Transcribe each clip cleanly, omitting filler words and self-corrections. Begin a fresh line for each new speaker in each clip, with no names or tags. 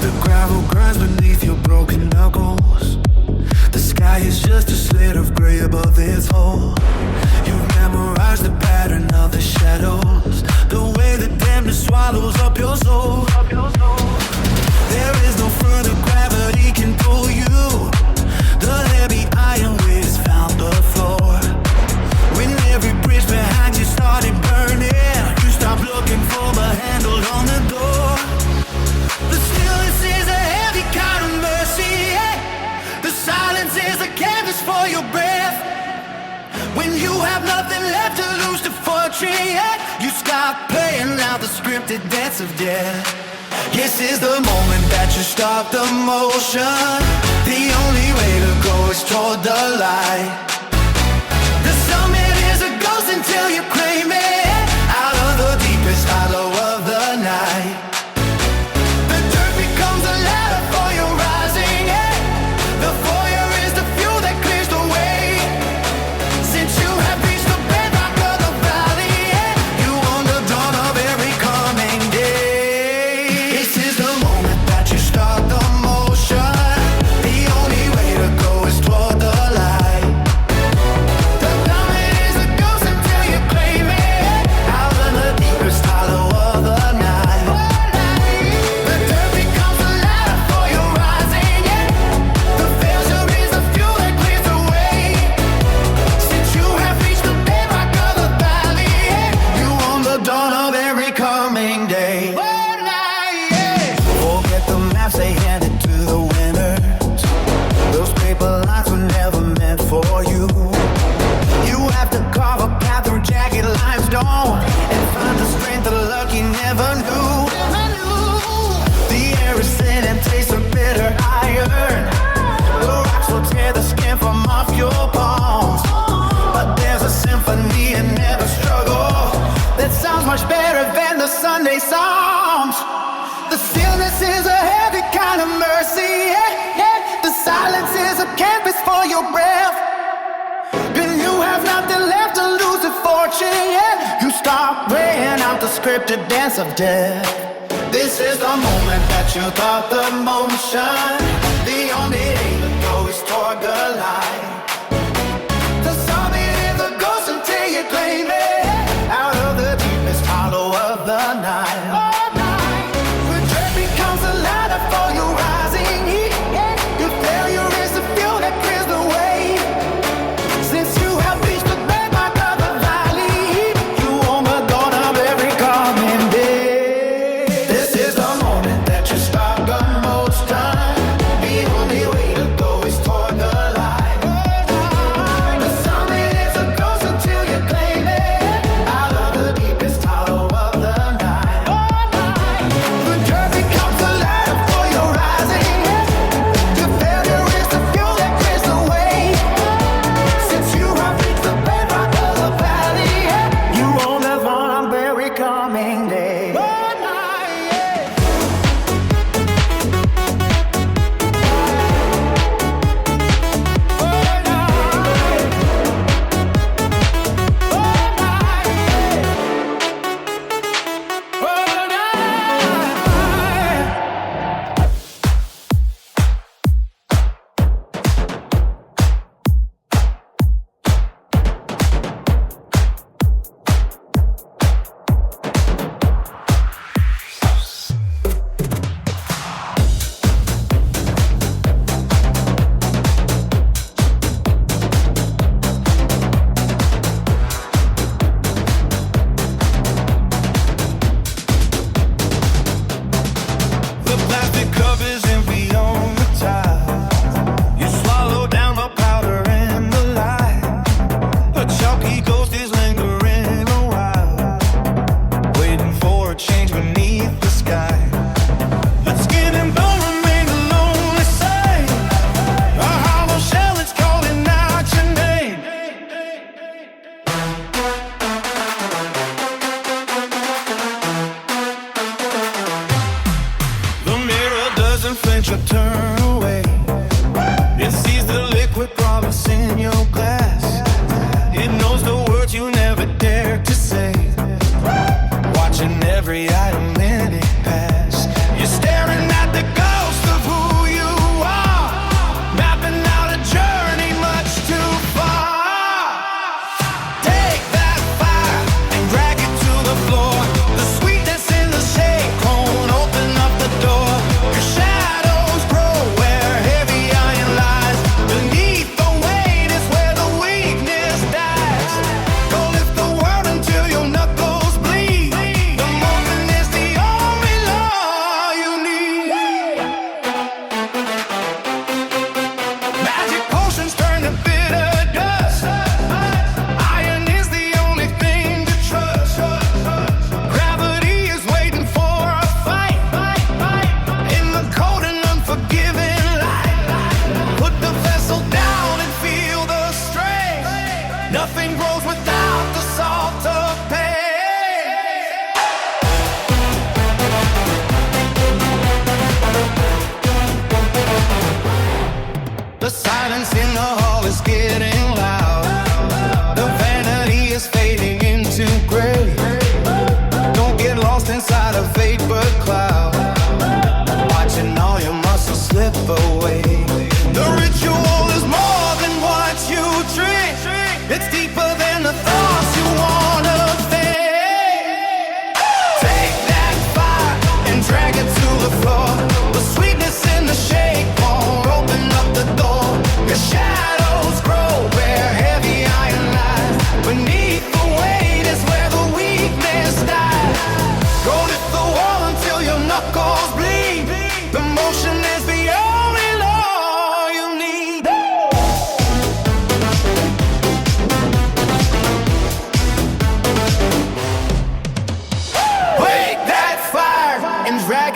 The gravel grinds beneath your broken knuckles. The sky is just a slit of gray above its hole. You've memorized the pattern of the shadows, the way the damnedness swallows up your soul. There is no further gravity can pull you. The heavy iron weight has found the floor. When every bridge behind you started burning, you stopped looking for the handle on the door. The stillness is a heavy kind of mercy, yeah. The silence is a canvas for your breath. When you have nothing left to lose to fortune, yeah, you stop playing out the scripted dance of death. This is the moment that you stop the motion. The only way to go is toward the light. The summit is a ghost until you claim it. Out of the deepest hollow of the night, the dirt becomes a ladder for your rising, yeah. The foyer is the fuel that clears the way. Since you have reached the bedrock of the valley, yeah, you own the dawn of every coming day. This is the moment that you start the motion. The only way to go is toward the light. The summit is a ghost until you claim it. Out of the deepest hollow of the night, the dirt becomes a ladder for your rising, yeah. The failure is the fuel that clears the way. Since you have reached the bedrock of the valley, yeah, you own the dawn of every coming day. Forget the maps they handed to the winners. Those paper lines were never meant for you. You have to carve a path through jagged limestone and find the strength of luck you never knew. The air is thin and tastes of bitter iron. The rocks will tear the skin from off your palms. But there's a symphony in every struggle that sounds much better than the Sunday Psalms. The stillness is a heavy kind of mercy, yeah, yeah. The silence is a canvas for your breath. When you have nothing left to lose to fortune, yeah, you start playing out the scripted dance of death. This is the moment that you thought the motion. The only way to go is toward the light. The summit is a ghost until you claim it. Out of the deepest hollow of the night, the dirt becomes a ladder for your rising heat, yeah. Your failure is the fuel that clears the way. Since you have reached the bedrock of the valley, you own the dawn of every coming day. This is the moment that you start the motion. The only way to go is toward the light. The summit is a ghost until you claim it. Out of the deepest hollow of the night, the dirt becomes a ladder for your rising, yeah. Your failure is the fuel that clears the way. Since you have reached the bedrock of the valley, yeah, you own the dawn of every coming day. The plastic cup is empty on the top. You swallow down the powder and the light. A chalky ghost is lingering a while, waiting for a change beneath the sky. But skin and bone remain the lonely side. A hollow shell that's calling out your name. The mirror doesn't flinch or turn away. It sees the liquid promise in your glass. It knows the words you never dared to say. Watching every item in it pass. You're staring at the ghost.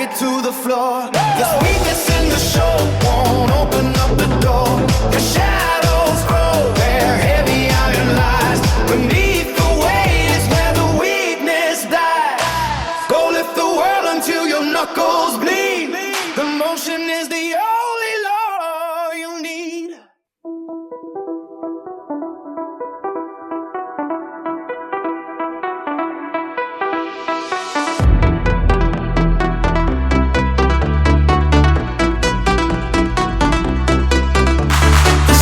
drag it to the floor. This weakness in the show won't open up the door. The shadows grow where heavy iron lies. Beneath the weight is where the weakness dies. Go lift the world until your knuckles bleed. The motion is the only law you need.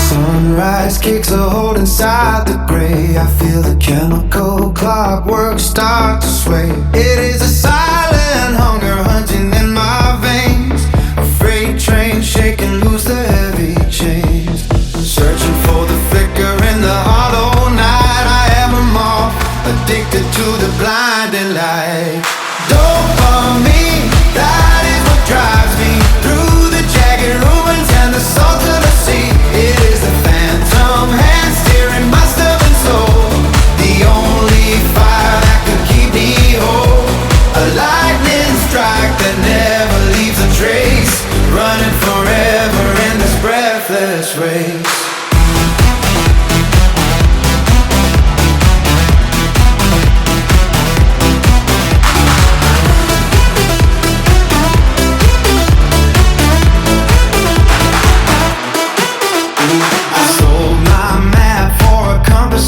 Sunrise kicks a hole inside the gray. I feel the chemical clockwork start to sway. It is a silent hunger hunting in my veins. A freight train shaking loose the heavy chains. Searching for the flicker in the hollow night. I am a moth, addicted to the blinding light. Dopamine, that is what drives me through the jagged ruins and the salt of the sea. It is the phantom hand steering my stubborn soul. The only fire that can keep me whole. A lightning strike that never leaves a trace. Running forever in this breathless race.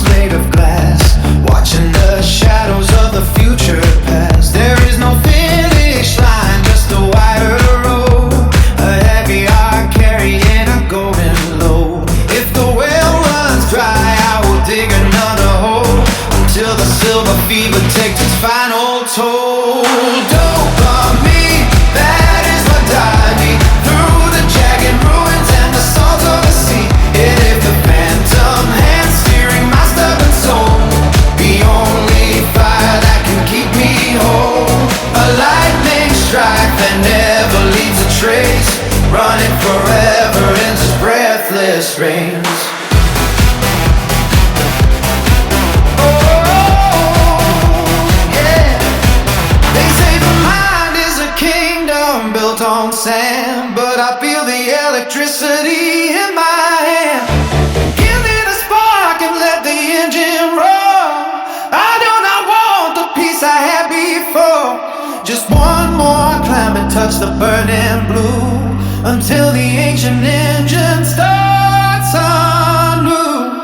Made of glass, watching the shadows of the future pass. There is no finish line, just a wider road. A heavy heart carrying a golden load. If the well runs dry, I will dig another hole until the silver fever takes its final toll. Dopamine, that is what died me through the jagged ruins and the salt of the sea. It is the phantom hand steering my stubborn soul. The only fire that can keep me whole. A lightning strike that never leaves a trace. Running forever in this breathless rains. Built on sand, but I feel the electricity in my hand. Give me the spark and let the engine roar. I do not want the peace I had before. Just one more climb and touch the burning blue until the ancient engine starts anew.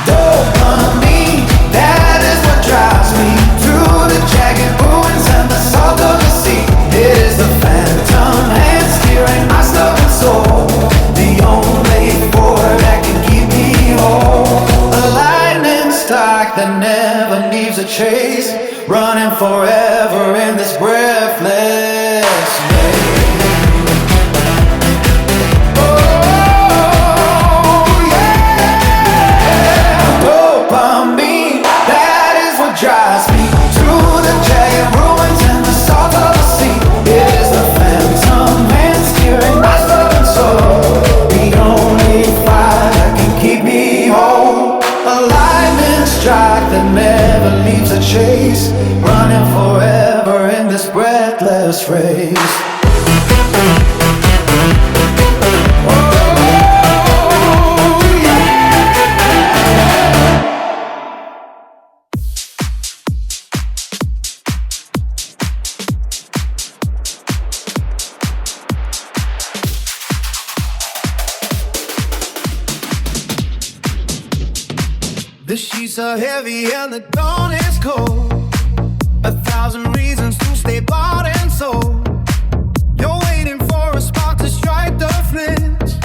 Dopamine, that is what drives me through the jagged ruins and the salt of the sea. It is the phantom hand steering my stubborn soul. The only force that can keep me whole. A lightning strike that never leaves a trace. Running forever in this breathless race. Oh yeah. Dopamine, that is what drives me through the jagged ruins and the salt of the sea. It is the phantom hand steering my stubborn soul. The only fire that can keep me whole. A lightning strike that never leaves a chase. Running forever in this breathless race. The sheets are heavy and the dawn is cold. 1,000 reasons to stay bought and sold. You're waiting for a spark to strike the flint,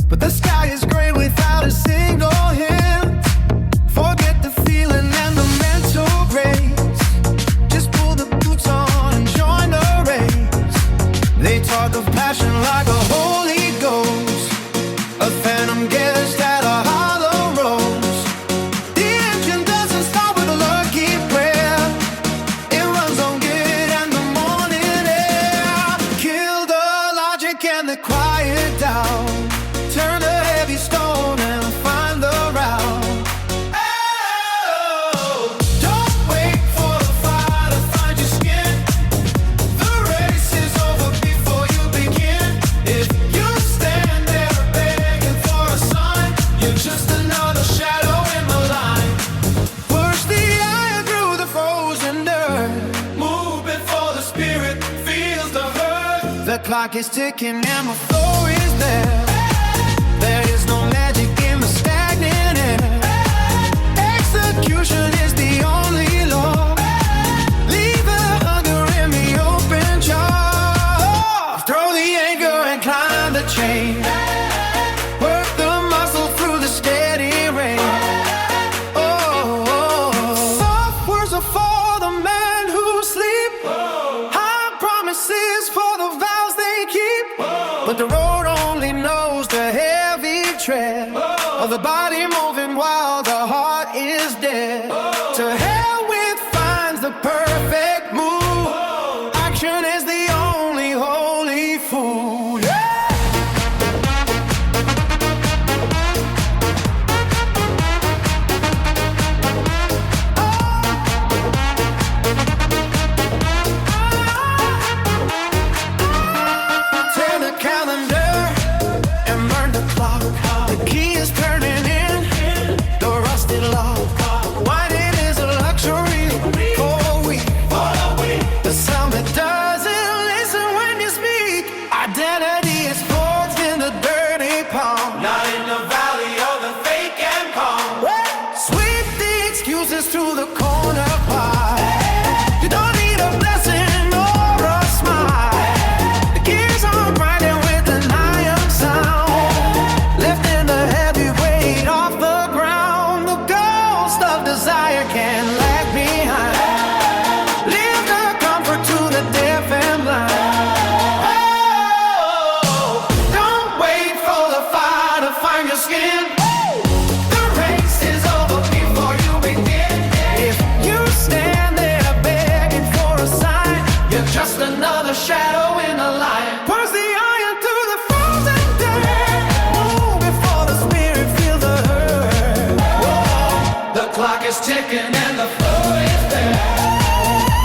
but the sky is gray without a single hint. Forget the feeling and the mental grace. Just pull the boots on and join the race. They talk of passion like a Holy Ghost, a phantom guest at a hollow rose. Quiet down, turn a heavy stone and find the route. Oh, don't wait for the fire to find your skin. The race The clock is ticking and my flow is there. There is no magic in the stagnant air. Execution is the only law. Leave the hunger in the open jaw. Throw the anchor and climb the chain. Work the muscle through the steady rain. Oh, soft words are for the man who sleep. High promises for the vows they keep. But the road only knows the heavy tread of the body moving while the heart is dead. To hell with finds the perfect move. Action is the only holy fool. Yeah! Turn the calendar and burn the clock. The key is turning in the rusted lock. Whining is a luxury for a week. The sound that doesn't listen when you speak. Identity is forged in the dirty palm. Not in the valley of the fake and calm. Sweep the excuses through the corner pile. You don't need a blessing or a smile. The gears are grinding with an iron sound. Lifting the heavy weight off the ground. The ghost of desire can't lag behind. Leave the comfort to the deaf and blind. Oh, don't wait for the fire to find your skin. The race is over before you begin. If you stand there begging for a sign, you're just another shadow in the light. Push the iron through the frozen dirt. Move before the spirit feels the hurt. Whoa. The clock is ticking and the flow is there.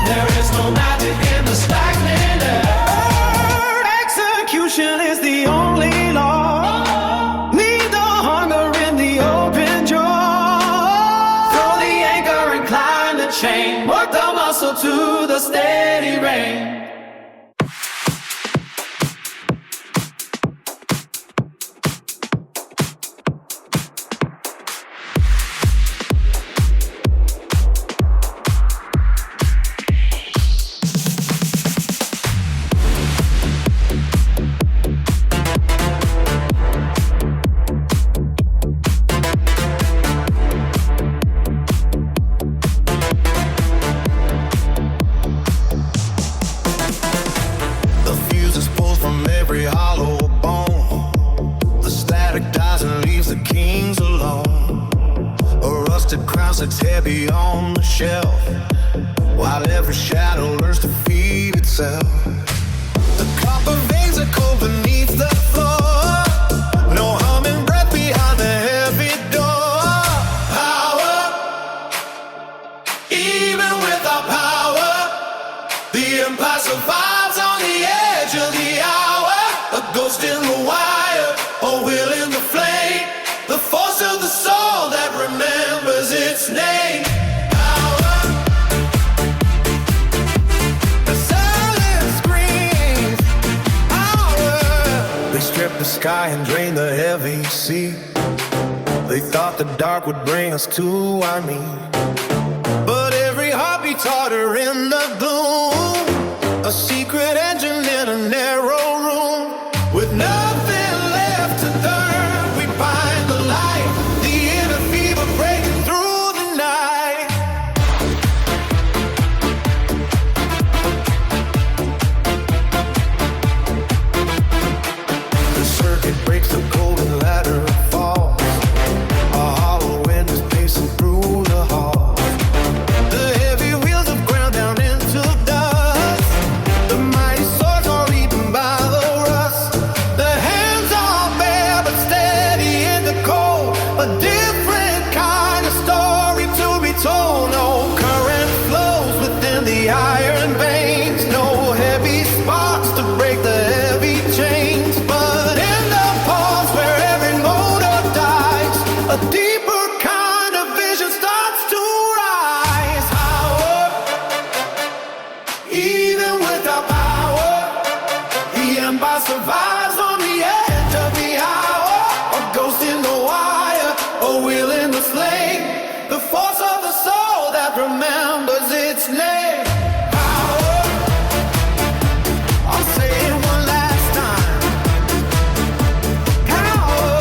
There is no magic in the stagnant air. Execution is the only law. Leave the hunger in the open jaw. Throw the anchor and climb the chain. Work the muscle to the steady rain. The fuse is pulled from every hollow bone. The static dies and leaves the kings alone. A rusted crown sits heavy on the shelf, while every shadow learns to feed itself. The copper veins are cold beneath the floor. No humming breath behind the heavy door. Power, even without power, the empire survives on the edge of the hour. A ghost in the wire, a will in the flame. The force of the soul that remembers its name. Power, the silence screams. Power. They stripped the sky and drained the heavy sea. They thought the dark would bring us to our knees. But every heartbeat's harder in the gloom. A secret engine in a narrow room. With nothing left to turn, we find the light. The inner fever breaking through the night. The circuit breaks, the golden ladder falls. A hollow wind is pacing through the hall. The heavy wheels have ground down into dust. The mighty vampire survives on the edge of the hour. A ghost in the wire, a wheel in the flame. The force of the soul that remembers its name. Power. I'll say it one last time. Power.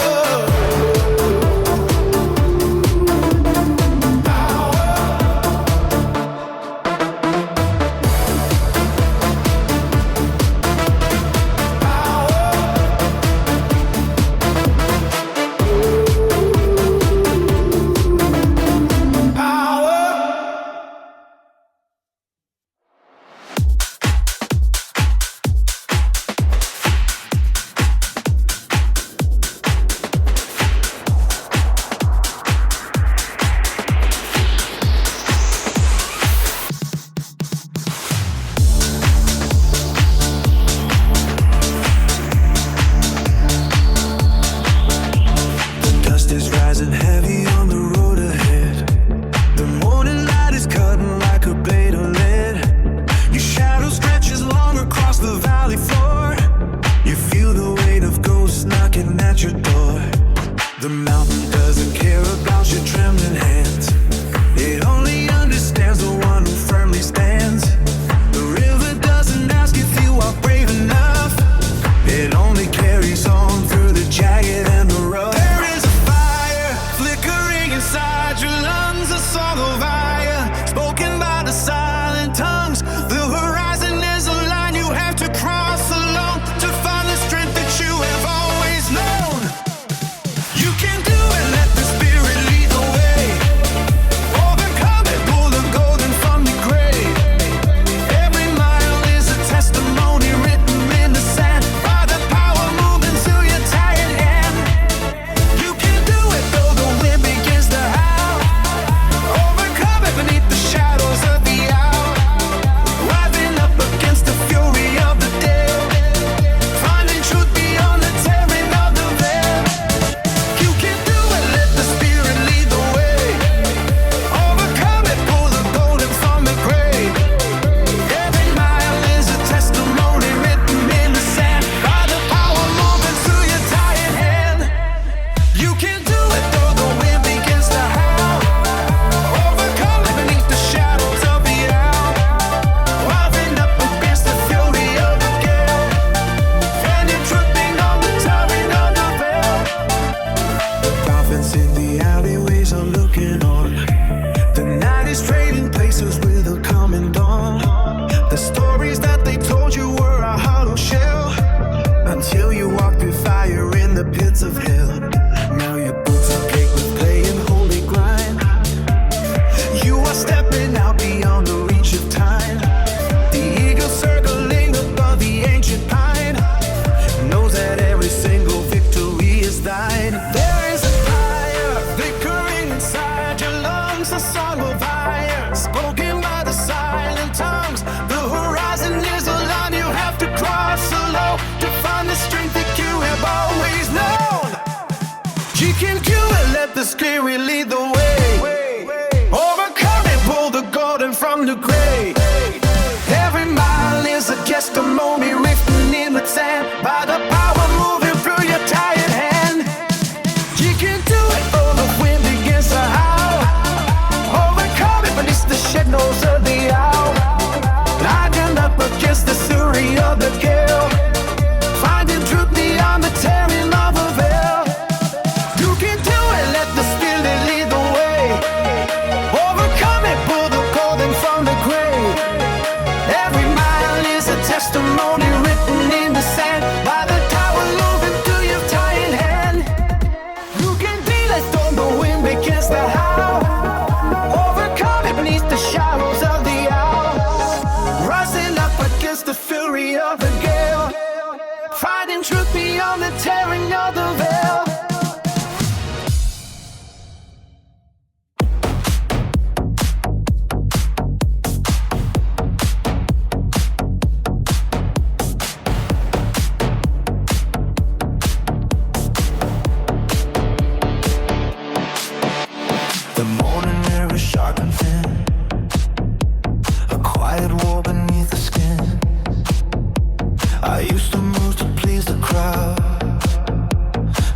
I
used to move to please the crowd,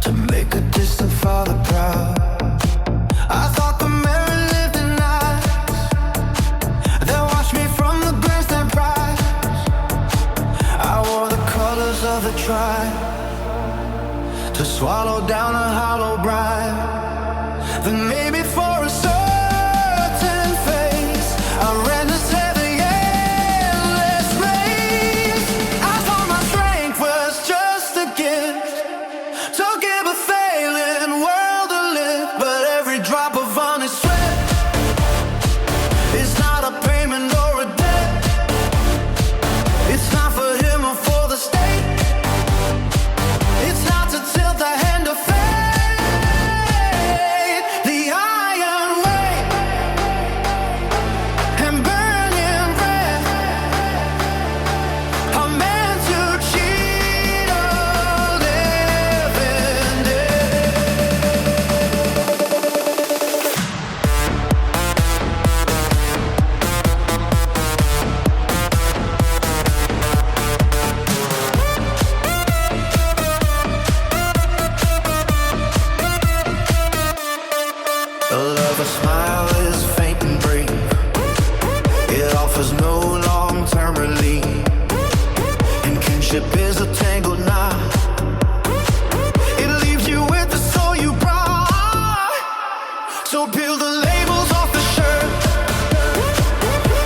to make a distant father proud. I thought the merit lived in eyes that watched me from the grandstand prize. I wore the colors of the tribe to swallow down a hollow bribe. Then maybe for a certain face I ran this heavy endless race. I thought my strength was just a gift to give a failing world a lift, but every drop of honest sweat is not a payment or a debt. It's not for him or for the state. It's not to tilt the hand of fate. The iron weight and burning breath are meant to cheat a living dead. A lover's smile is faint and brief. It offers no long-term relief, and kinship is a tangled knot. It leaves you with the soul you brought. So peel the labels off the shirt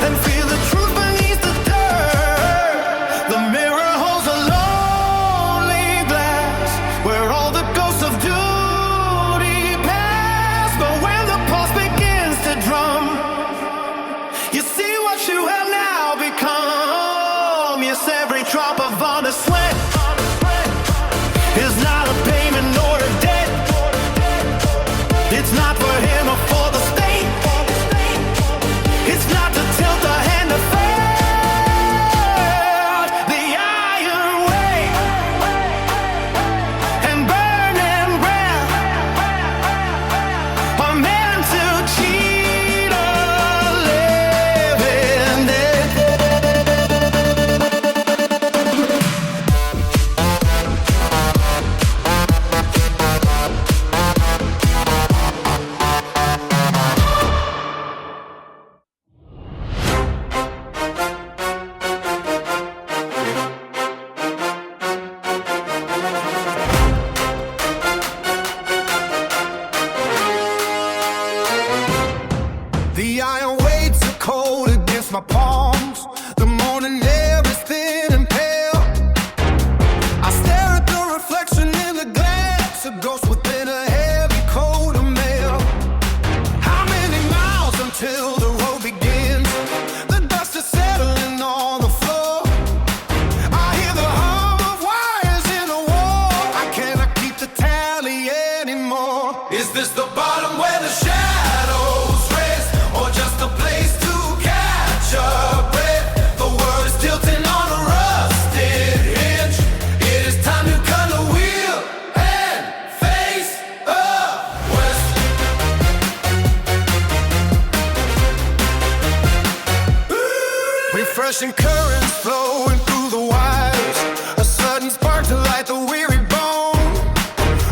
and feel the truth beneath the dirt. The mirror holds a lonely glass where all the ghosts of duty pass. But when the pulse begins to drum, you see what you have now become. Yes, every drop of honest sweat is not a payment nor a debt. It's not for him or for the state. It's not to tilt the hand of fate. The iron weight and burning breath are meant to cheat a living dead. The iron weights are cold against my palms. The morning air is thin and pale. I stare at the reflection in the glass, a ghost within a heavy coat of mail. How many miles until the road begins? The dust is settling on the floor. I hear the hum of wires in a wall. I cannot keep the tally anymore. Is this the bottom where the shadows rest, or just a place to catch a breath? The world is tilting on a rusted hinge. It is time to cut the wheel and face the west. Refreshing currents flowing through the wires, a sudden spark to light the weary bone.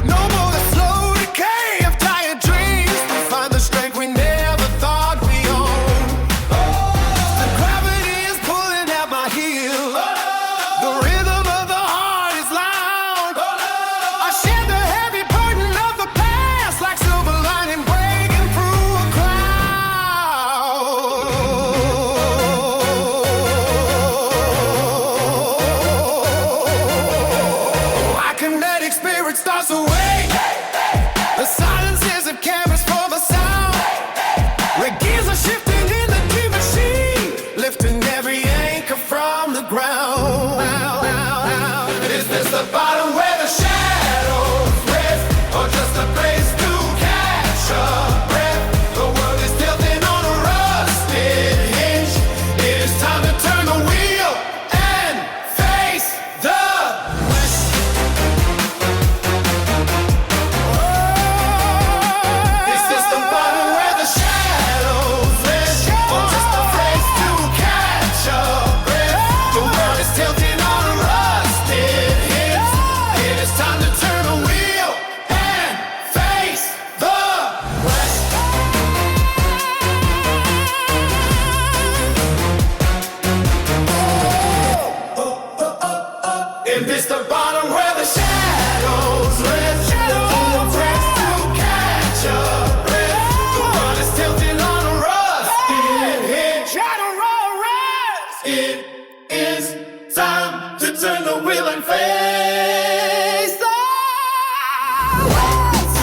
No more the slow decay of tired dreams to find the strength we never thought we owned. The gravity is pulling at my heels. The rhythm of the heart is loud. I shed the heavy burden of the past like silver lining breaking through a cloud. My kinetic spirit starts to wake. The silences of canvas for the sound. Where gears are shifting in the dream machine, lifting every anchor from the ground. Is this the bottom where the shadows rest, or just a place to catch a breath? The world is tilting on a rusted hinge. It is time to turn the wheel and face the west. Is this the bottom where the shadows rest, or just a place to catch a breath? The world is tilting on a rusted the bottom where the shadows rest. Your breath to catch up. The world is tilting on a rust. Hit, shadow roll rest. It is time to turn the wheel and face the west.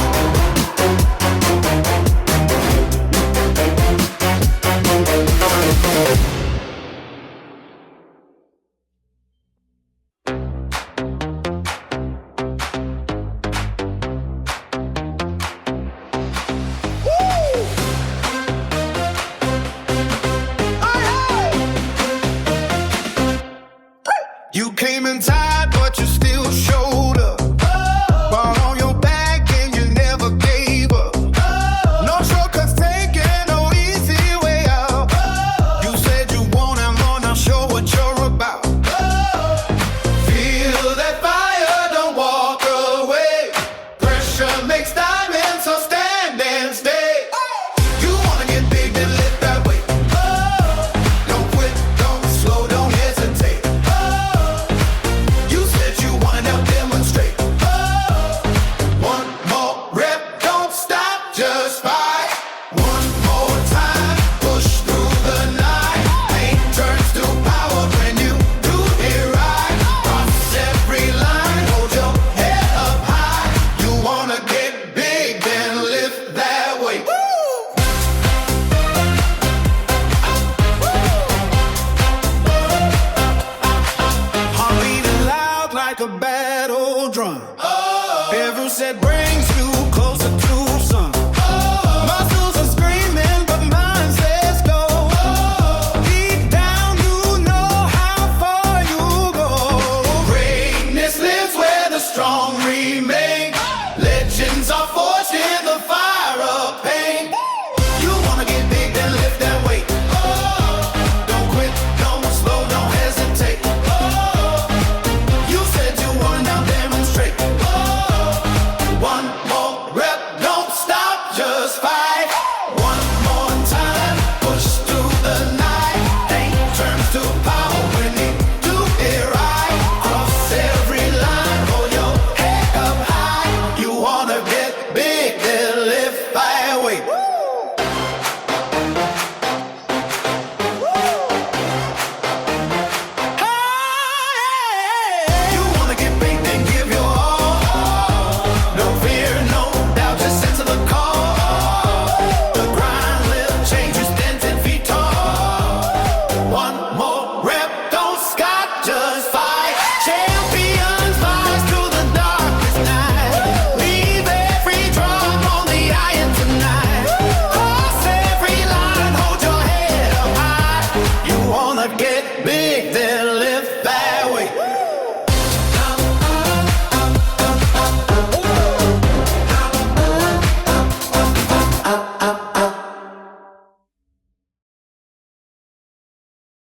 You came in tired, but you still showed up. Ball on your back and you never gave up. No shortcuts taken, no easy way out. You said you wanted more, now show what you're about. Feel that fire, don't walk away. Pressure makes diamonds, so stand and stay. You wanna get big, then lift that weight. Don't quit, don't slow, don't hesitate. You said you wanna now demonstrate. One more rep, don't stop, just fight. One more time, push through the night. Pain turns to power when you do it right. Cross every line, hold your head up high. You wanna get big, then lift that weight. Heart beating loud like a battle drum. Every set brings you